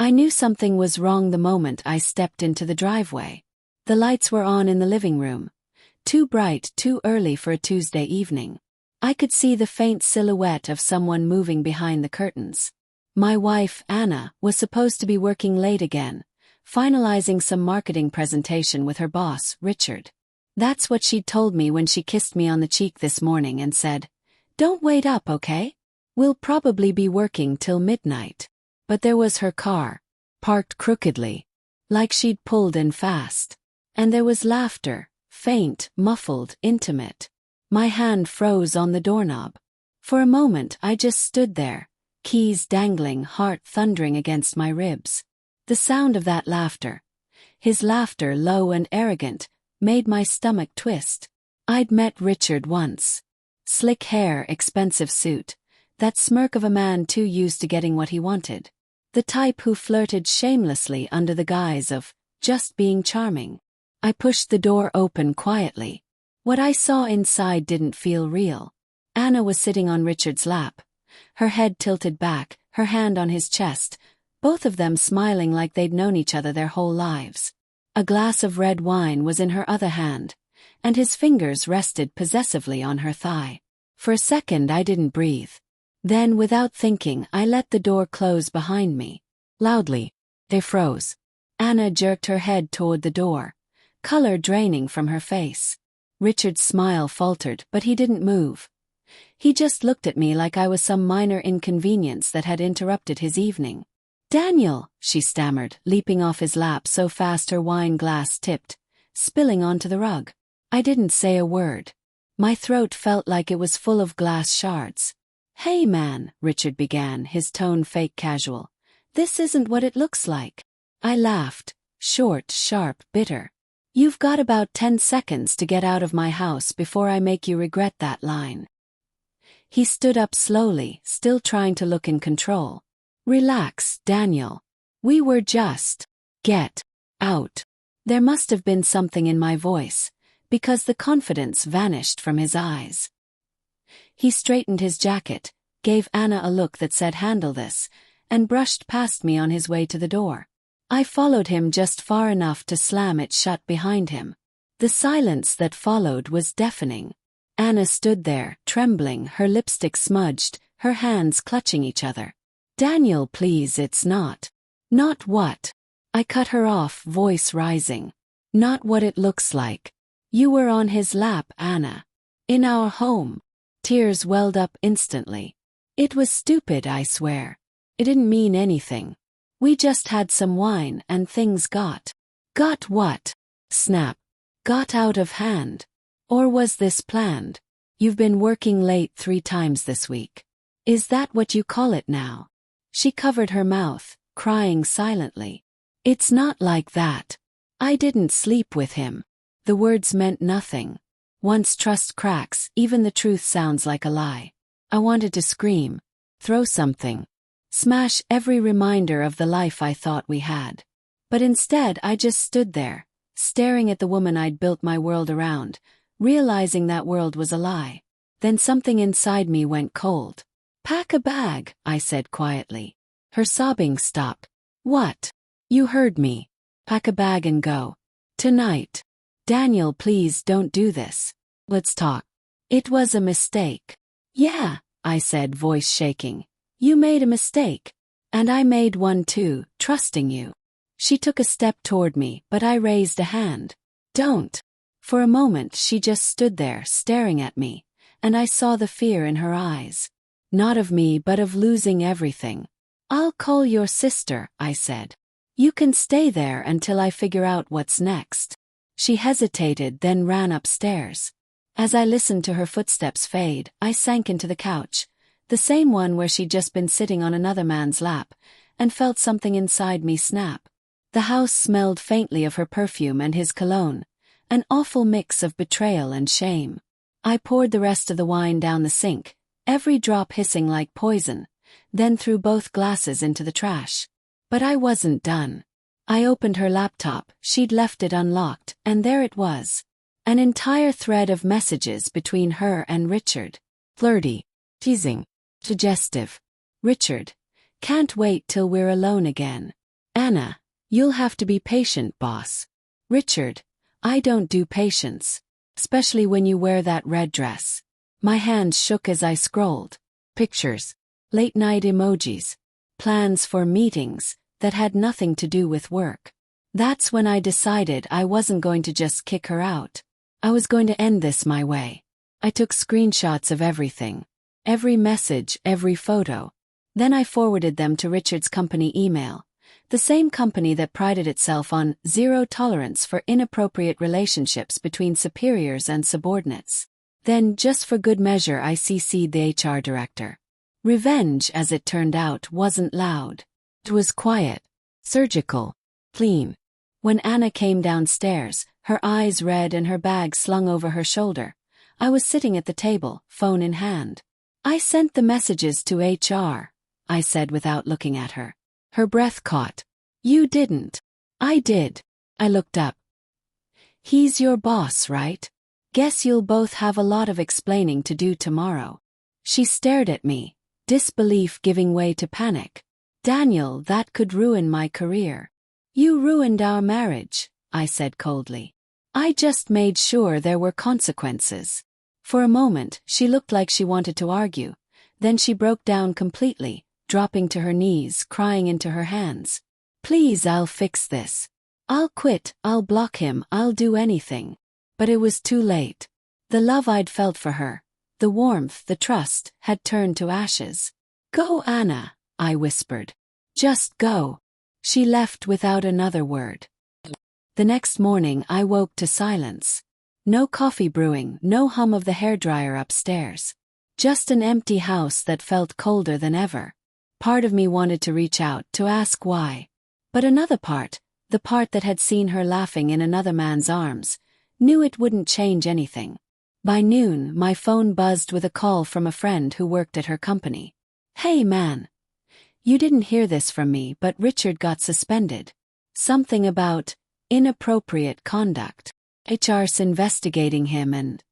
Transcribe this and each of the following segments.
I knew something was wrong the moment I stepped into the driveway. The lights were on in the living room. Too bright, too early for a Tuesday evening. I could see the faint silhouette of someone moving behind the curtains. My wife, Anna, was supposed to be working late again, finalizing some marketing presentation with her boss, Richard. That's what she'd told me when she kissed me on the cheek this morning and said, "Don't wait up, okay? We'll probably be working till midnight." But there was her car, parked crookedly, like she'd pulled in fast. And there was laughter, faint, muffled, intimate. My hand froze on the doorknob. For a moment I just stood there, keys dangling, heart thundering against my ribs. The sound of that laughter, his laughter low and arrogant, made my stomach twist. I'd met Richard once. Slick hair, expensive suit, that smirk of a man too used to getting what he wanted. The type who flirted shamelessly under the guise of just being charming. I pushed the door open quietly. What I saw inside didn't feel real. Anna was sitting on Richard's lap, her head tilted back, her hand on his chest, both of them smiling like they'd known each other their whole lives. A glass of red wine was in her other hand, and his fingers rested possessively on her thigh. For a second I didn't breathe. Then, without thinking, I let the door close behind me. Loudly, they froze. Anna jerked her head toward the door, color draining from her face. Richard's smile faltered, but he didn't move. He just looked at me like I was some minor inconvenience that had interrupted his evening. "Daniel," she stammered, leaping off his lap so fast her wine glass tipped, spilling onto the rug. I didn't say a word. My throat felt like it was full of glass shards. "Hey man," Richard began, his tone fake casual. "This isn't what it looks like." I laughed, short, sharp, bitter. "You've got about 10 seconds to get out of my house before I make you regret that line." He stood up slowly, still trying to look in control. "Relax, Daniel. We were just... Get out." There must have been something in my voice, because the confidence vanished from his eyes. He straightened his jacket, gave Anna a look that said handle this, and brushed past me on his way to the door. I followed him just far enough to slam it shut behind him. The silence that followed was deafening. Anna stood there, trembling, her lipstick smudged, her hands clutching each other. "Daniel, please, it's not." "Not what?" I cut her off, voice rising. "Not what it looks like. You were on his lap, Anna. In our home." Tears welled up instantly. "It was stupid, I swear. It didn't mean anything. We just had some wine and things got..." "Got what?" Snap. "Got out of hand. Or was this planned? You've been working late 3 times this week. Is that what you call it now?" She covered her mouth, crying silently. "It's not like that. I didn't sleep with him." The words meant nothing. Once trust cracks, even the truth sounds like a lie. I wanted to scream, throw something, smash every reminder of the life I thought we had. But instead I just stood there, staring at the woman I'd built my world around, realizing that world was a lie. Then something inside me went cold. "Pack a bag," I said quietly. Her sobbing stopped. "What?" "You heard me. Pack a bag and go. Tonight." "Daniel, please don't do this. Let's talk." "It was a mistake." "Yeah," I said, voice shaking. "You made a mistake. And I made one too, trusting you." She took a step toward me, but I raised a hand. "Don't." For a moment she just stood there, staring at me, and I saw the fear in her eyes. Not of me, but of losing everything. "I'll call your sister," I said. "You can stay there until I figure out what's next." She hesitated, then ran upstairs. As I listened to her footsteps fade, I sank into the couch, the same one where she'd just been sitting on another man's lap, and felt something inside me snap. The house smelled faintly of her perfume and his cologne, an awful mix of betrayal and shame. I poured the rest of the wine down the sink, every drop hissing like poison, then threw both glasses into the trash. But I wasn't done. I opened her laptop, she'd left it unlocked, and there it was. An entire thread of messages between her and Richard. Flirty, teasing, suggestive. "Richard, can't wait till we're alone again. Anna, you'll have to be patient, boss. Richard, I don't do patience. Especially when you wear that red dress. My hands shook as I scrolled. Pictures. Late-night emojis. Plans for meetings that had nothing to do with work. That's when I decided I wasn't going to just kick her out. I was going to end this my way. I took screenshots of everything. Every message, every photo. Then I forwarded them to Richard's company email. The same company that prided itself on zero tolerance for inappropriate relationships between superiors and subordinates. Then, just for good measure, I CC'd the HR director. Revenge, as it turned out, wasn't loud. It was quiet, surgical, clean. When Anna came downstairs, her eyes red and her bag slung over her shoulder, I was sitting at the table, phone in hand. I sent the messages to HR, I said without looking at her. Her breath caught. You didn't. I did. I looked up. He's your boss, right? Guess you'll both have a lot of explaining to do tomorrow. She stared at me, disbelief giving way to panic. Daniel, that could ruin my career. You ruined our marriage, I said coldly. I just made sure there were consequences. For a moment, she looked like she wanted to argue. Then she broke down completely, dropping to her knees, crying into her hands. Please, I'll fix this. I'll quit, I'll block him, I'll do anything. But it was too late. The love I'd felt for her, the warmth, the trust, had turned to ashes. Go, Anna, I whispered. Just go. She left without another word. The next morning I woke to silence. No coffee brewing, no hum of the hairdryer upstairs. Just an empty house that felt colder than ever. Part of me wanted to reach out, to ask why. But another part, the part that had seen her laughing in another man's arms, knew it wouldn't change anything. By noon, my phone buzzed with a call from a friend who worked at her company. Hey man. You didn't hear this from me, but Richard got suspended. Something about inappropriate conduct. HR's investigating him and...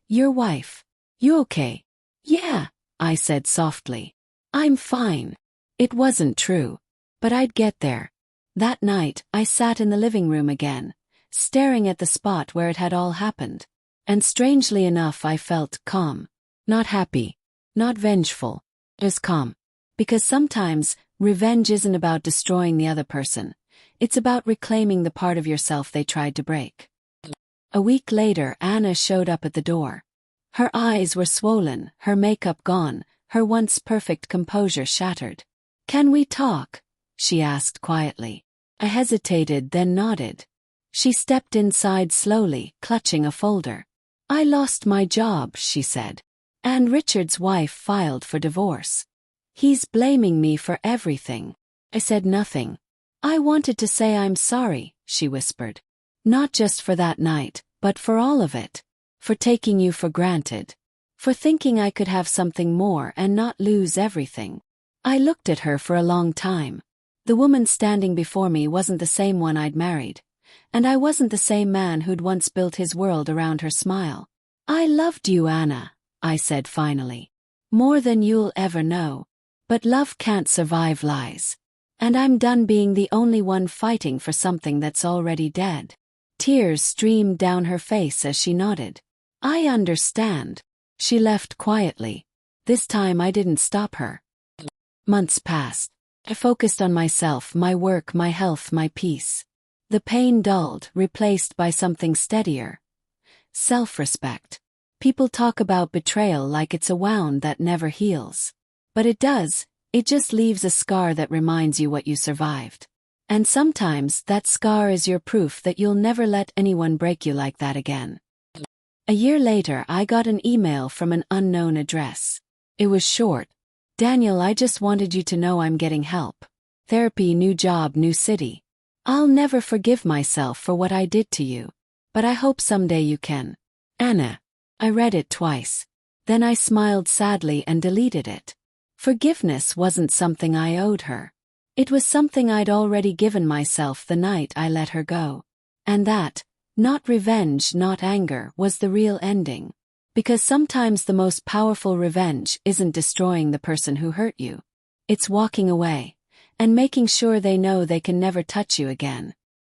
Your wife. You okay? Yeah, I said softly. I'm fine. It wasn't true. But I'd get there. That night, I sat in the living room again, staring at the spot where it had all happened. And strangely enough, I felt calm. Not happy. Not vengeful. Just calm. Because sometimes, revenge isn't about destroying the other person. It's about reclaiming the part of yourself they tried to break. A week later, Anna showed up at the door. Her eyes were swollen, her makeup gone, her once perfect composure shattered. Can we talk? She asked quietly. I hesitated, then nodded. She stepped inside slowly, clutching a folder. I lost my job, she said. And Richard's wife filed for divorce. He's blaming me for everything. I said nothing. I wanted to say I'm sorry, she whispered. Not just for that night, but for all of it. For taking you for granted. For thinking I could have something more and not lose everything. I looked at her for a long time. The woman standing before me wasn't the same one I'd married. And I wasn't the same man who'd once built his world around her smile. I loved you, Anna, I said finally. More than you'll ever know. But love can't survive lies. And I'm done being the only one fighting for something that's already dead. Tears streamed down her face as she nodded. I understand. She left quietly. This time I didn't stop her. Months passed. I focused on myself, my work, my health, my peace. The pain dulled, replaced by something steadier. Self-respect. People talk about betrayal like it's a wound that never heals. But it does, it just leaves a scar that reminds you what you survived. And sometimes that scar is your proof that you'll never let anyone break you like that again. A year later, I got an email from an unknown address. It was short. Daniel, I just wanted you to know I'm getting help. Therapy, new job, new city. I'll never forgive myself for what I did to you. But I hope someday you can. Anna. I read it twice. Then I smiled sadly and deleted it. Forgiveness wasn't something I owed her. It was something I'd already given myself the night I let her go. And that, not revenge, not anger, was the real ending. Because sometimes the most powerful revenge isn't destroying the person who hurt you. It's walking away. and making sure they know they can never touch you again.